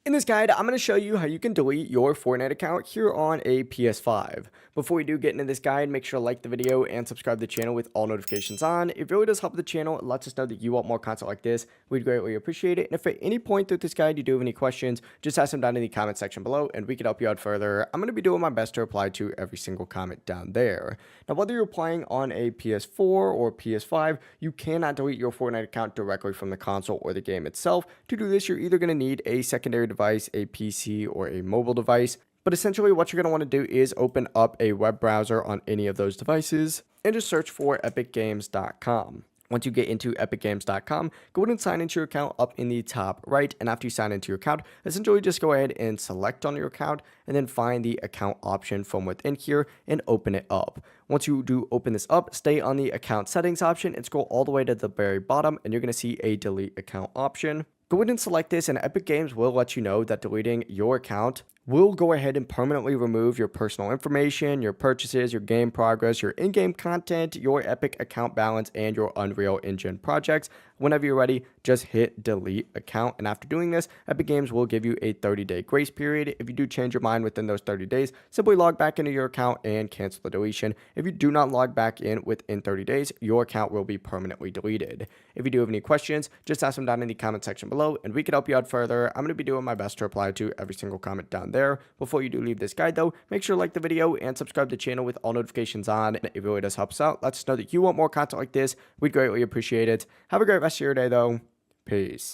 In this guide, I'm going to show you how you can delete your Fortnite account here on a PS5. Before we do get into this guide, make sure to like the video and subscribe to the channel with all notifications on. It really does help the channel. It lets us know that you want more content like this. We'd greatly appreciate it. And if at any point through this guide you do have any questions, just ask them down in the comment section below and we can help you out further. I'm going to be doing my best to reply to every single comment down there. Now, whether you're playing on a PS4 or PS5, you cannot delete your Fortnite account directly from the console or the game itself. To do this, you're either going to need a secondary device, a PC, or a mobile device. But essentially what you're going to want to do is open up a web browser on any of those devices and just search for epicgames.com. Once you get into epicgames.com, go ahead and sign into your account up in the top right. And after you sign into your account, essentially just go ahead and select on your account and then find the account option from within here and open it up. Once you do open this up, stay on the account settings option and scroll all the way to the very bottom and you're going to see a delete account option. Go ahead and select this and Epic Games will let you know that deleting your account will go ahead and permanently remove your personal information, your purchases, your game progress, your in-game content, your Epic account balance, and your Unreal Engine projects. Whenever you're ready, just hit delete account. And after doing this, Epic Games will give you a 30-day grace period. If you do change your mind within those 30 days, simply log back into your account and cancel the deletion. If you do not log back in within 30 days, your account will be permanently deleted. If you do have any questions, just ask them down in the comment section below and we can help you out further. I'm going to be doing my best to reply to every single comment down there. Before you do leave this guide though, make sure to like the video and subscribe to the channel with all notifications on. It really does help us out. Let us know that you want more content like this. We'd greatly appreciate it. Have a great rest of your day though. Peace.